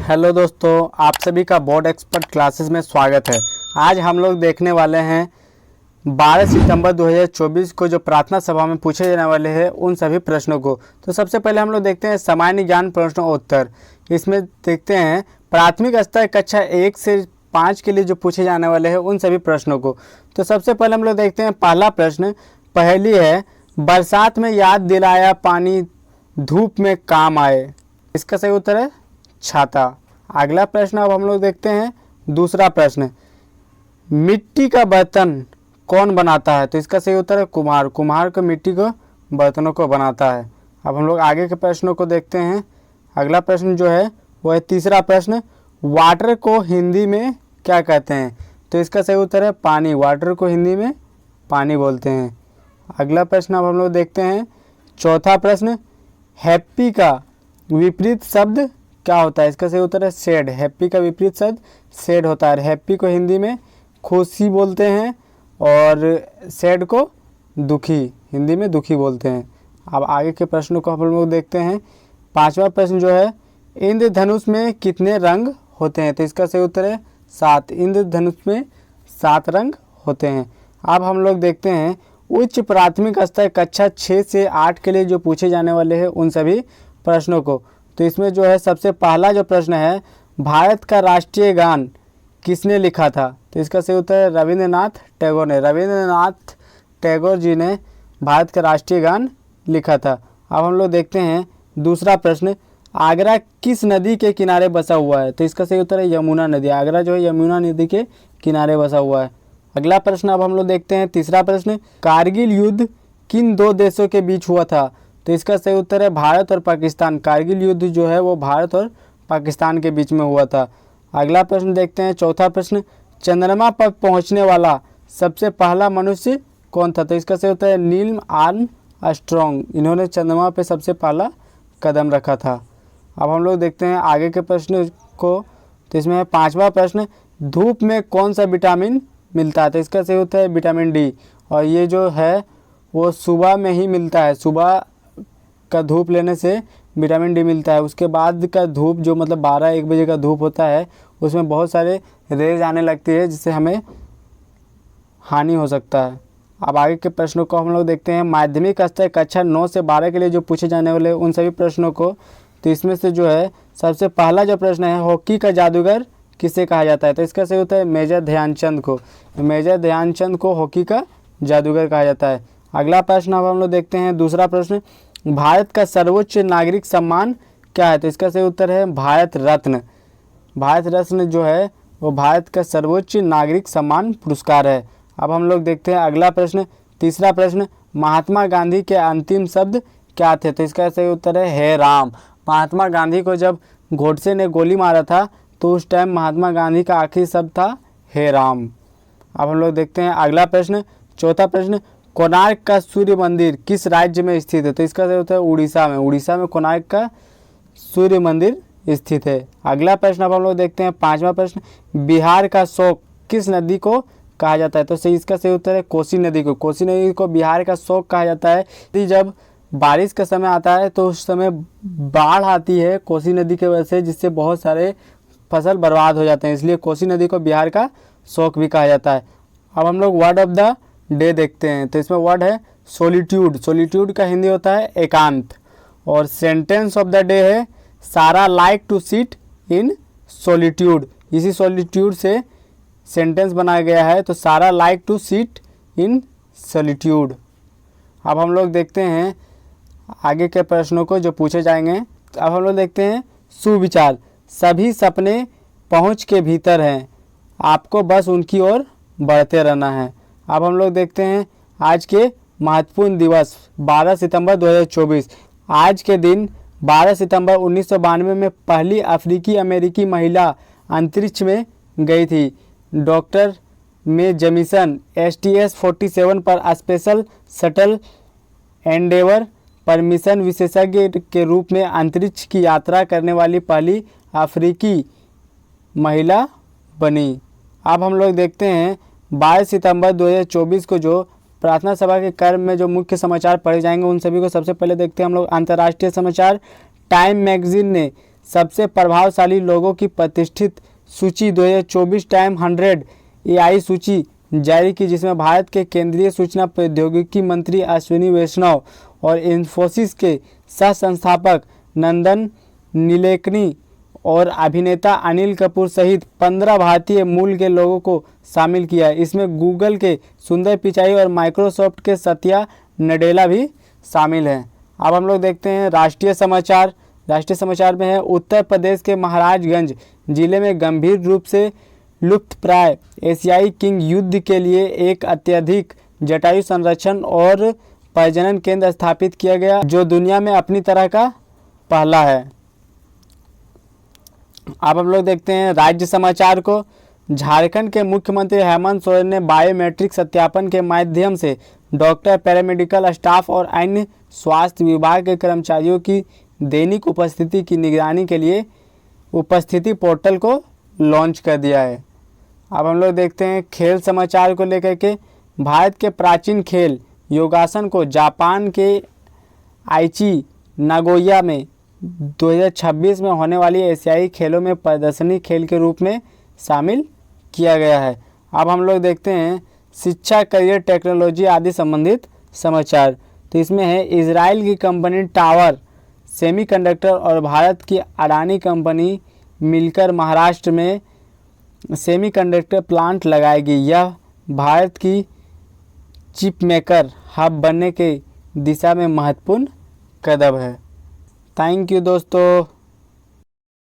Hello दोस्तों, आप सभी का बोर्ड एक्सपर्ट क्लासेस में स्वागत है। आज हम लोग देखने वाले हैं 12 सितंबर 2024 को जो प्रार्थना सभा में पूछे जाने वाले हैं उन सभी प्रश्नों को। तो सबसे पहले हम लोग देखते हैं सामान्य ज्ञान प्रश्नोत्तर। इसमें देखते हैं प्राथमिक स्तर कक्षा 1 से 5 के लिए जो पूछे जाने वाले हैं उन सभी प्रश्नों को। तो सबसे पहले हम लोग देखते हैं पहला प्रश्न। पहली है, बरसात में याद दिलाया पानी धूप में काम आए। इसका सही उत्तर है छाता। अगला प्रश्न अब हम लोग देखते हैं दूसरा प्रश्न। मिट्टी का बर्तन कौन बनाता है? तो इसका सही उत्तर है कुम्हार। कुम्हार को मिट्टी को बर्तनों को बनाता है। अब हम लोग आगे के प्रश्नों को देखते हैं। अगला प्रश्न जो है वो है तीसरा प्रश्न। वाटर को हिंदी में क्या कहते हैं? तो इसका सही उत्तर है पानी। वाटर को हिंदी में पानी बोलते हैं। अगला प्रश्न अब हम लोग देखते हैं चौथा प्रश्न। हैप्पी का विपरीत शब्द क्या होता है? इसका सही उत्तर है सैड। हैप्पी का विपरीत शब्द सैड होता है। हैप्पी को हिंदी में खुशी बोलते हैं और सैड को दुखी, हिंदी में दुखी बोलते हैं। अब आगे के प्रश्नों को हम लोग देखते हैं। पांचवा प्रश्न जो है, इंद्रधनुष में कितने रंग होते हैं? तो इसका सही उत्तर है 7। इंद्रधनुष में 7 रंग होते हैं। अब हम लोग देखते हैं उच्च प्राथमिक स्तर कक्षा 6 से 8 के लिए जो पूछे जाने वाले हैं उन सभी प्रश्नों को। तो इसमें जो है सबसे पहला जो प्रश्न है, भारत का राष्ट्रीय गान किसने लिखा था? तो इसका सही उत्तर है रविंद्रनाथ टैगोर ने। रविंद्रनाथ टैगोर जी ने भारत का राष्ट्रीय गान लिखा था। अब हम लोग देखते हैं दूसरा प्रश्न। आगरा किस नदी के किनारे बसा हुआ है? तो इसका सही उत्तर है यमुना नदी। आगरा जो है यमुना नदी के किनारे बसा हुआ है। अगला प्रश्न अब हम लोग देखते हैं तीसरा प्रश्न। कारगिल युद्ध किन दो देशों के बीच हुआ था? तो इसका सही उत्तर है भारत और पाकिस्तान। कारगिल युद्ध जो है वो भारत और पाकिस्तान के बीच में हुआ था। अगला प्रश्न देखते हैं चौथा प्रश्न। चंद्रमा पर पहुंचने वाला सबसे पहला मनुष्य कौन था? तो इसका सही उत्तर है नील आर्मस्ट्रॉन्ग। इन्होंने चंद्रमा पर सबसे पहला कदम रखा था। अब हम लोग देखते हैं आगे के प्रश्न को। तो इसमें है पांचवा प्रश्न। धूप में कौन सा विटामिन मिलता है? तो इसका सही उत्तर है विटामिन डी। और ये जो है वो सुबह में ही मिलता है। सुबह का धूप लेने से विटामिन डी मिलता है। उसके बाद का धूप जो मतलब 12-1 बजे का धूप होता है उसमें बहुत सारे रेज आने लगती है जिससे हमें हानि हो सकता है। अब आगे के प्रश्नों को हम लोग देखते हैं। माध्यमिक स्तर कक्षा 9 से 12 के लिए जो पूछे जाने वाले उन सभी प्रश्नों को। तो इसमें से जो है सबसे पहला जो प्रश्न है, हॉकी का जादूगर किसे कहा जाता है? तो इसका सही उत्तर है मेजर ध्यानचंद को। मेजर ध्यानचंद को हॉकी का जादूगर कहा जाता है। अगला प्रश्न अब हम लोग देखते हैं दूसरा प्रश्न। भारत का सर्वोच्च नागरिक सम्मान क्या है? तो इसका सही उत्तर है भारत रत्न। भारत रत्न जो है वो भारत का सर्वोच्च नागरिक सम्मान पुरस्कार है। अब हम लोग देखते हैं अगला प्रश्न तीसरा प्रश्न। महात्मा गांधी के अंतिम शब्द क्या थे? तो इसका सही उत्तर है हे राम। महात्मा गांधी को जब गोडसे ने गोली मारा था तो उस टाइम महात्मा गांधी का आखिरी शब्द था हे राम। अब हम लोग देखते हैं अगला प्रश्न चौथा प्रश्न। कोणार्क का सूर्य मंदिर किस राज्य में स्थित है? तो इसका सही उत्तर है उड़ीसा में। उड़ीसा में कोणार्क का सूर्य मंदिर स्थित है। अगला प्रश्न अब हम लोग देखते हैं पांचवा प्रश्न। बिहार का शोक किस नदी को कहा जाता है? तो इसका सही उत्तर है कोसी नदी को। कोसी नदी को बिहार का शोक कहा जाता है। जब बारिश का समय आता है तो उस समय बाढ़ आती है कोसी नदी के वजह से, जिससे बहुत सारे फसल बर्बाद हो जाते हैं, इसलिए कोसी नदी को बिहार का शोक भी कहा जाता है। अब हम लोग वर्ड ऑफ द डे देखते हैं। तो इसमें वर्ड है सोलिट्यूड। सोलिट्यूड का हिंदी होता है एकांत। और सेंटेंस ऑफ द डे है सारा like to sit in solitude. इसी सोलिट्यूड से सेंटेंस बनाया गया है। तो सारा like to sit in solitude. अब हम लोग देखते हैं आगे के प्रश्नों को जो पूछे जाएंगे। अब हम लोग देखते हैं सुविचार। सभी सपने पहुंच के भीतर हैं, आपको बस उनकी ओर बढ़ते रहना है। अब हम लोग देखते हैं आज के महत्वपूर्ण दिवस 12 सितंबर 2024। आज के दिन 12 सितंबर 1992 में पहली अफ्रीकी अमेरिकी महिला अंतरिक्ष में गई थी। डॉक्टर मे जेमिसन STS-47 पर स्पेशल शटल एंडेवर पर मिशन विशेषज्ञ के रूप में अंतरिक्ष की यात्रा करने वाली पहली अफ्रीकी महिला बनी। अब हम लोग देखते हैं 22 सितंबर 2024 को जो प्रार्थना सभा के कर्म में जो मुख्य समाचार पढ़े जाएंगे उन सभी को। सबसे पहले देखते हैं हम लोग अंतर्राष्ट्रीय समाचार। टाइम मैगजीन ने सबसे प्रभावशाली लोगों की प्रतिष्ठित सूची 2024 टाइम 100 एआई सूची जारी की, जिसमें भारत के केंद्रीय सूचना प्रौद्योगिकी मंत्री अश्विनी वैष्णव और इन्फोसिस के सह संस्थापक नंदन नीलेकनी और अभिनेता अनिल कपूर सहित 15 भारतीय मूल के लोगों को शामिल किया। इसमें गूगल के सुंदर पिचाई और माइक्रोसॉफ्ट के सत्या नडेला भी शामिल हैं। अब हम लोग देखते हैं राष्ट्रीय समाचार। राष्ट्रीय समाचार में है, उत्तर प्रदेश के महाराजगंज जिले में गंभीर रूप से लुप्तप्राय एशियाई किंग युद्ध के लिए एक अत्यधिक जटायु संरक्षण और प्रजनन केंद्र स्थापित किया गया, जो दुनिया में अपनी तरह का पहला है। अब हम लोग देखते हैं राज्य समाचार को। झारखंड के मुख्यमंत्री हेमंत सोरेन ने बायोमेट्रिक सत्यापन के माध्यम से डॉक्टर, पैरामेडिकल स्टाफ और अन्य स्वास्थ्य विभाग के कर्मचारियों की दैनिक उपस्थिति की निगरानी के लिए उपस्थिति पोर्टल को लॉन्च कर दिया है। अब हम लोग देखते हैं खेल समाचार को लेकर के। भारत के प्राचीन खेल योगासन को जापान के आइची नागोया में 2026 में होने वाली एशियाई खेलों में प्रदर्शनी खेल के रूप में शामिल किया गया है। अब हम लोग देखते हैं शिक्षा, करियर, टेक्नोलॉजी आदि संबंधित समाचार। तो इसमें है, इजराइल की कंपनी टावर सेमीकंडक्टर और भारत की अडानी कंपनी मिलकर महाराष्ट्र में सेमीकंडक्टर प्लांट लगाएगी। यह भारत की चिप मेकर हब बनने के दिशा में महत्वपूर्ण कदम है। थैंक यू दोस्तों।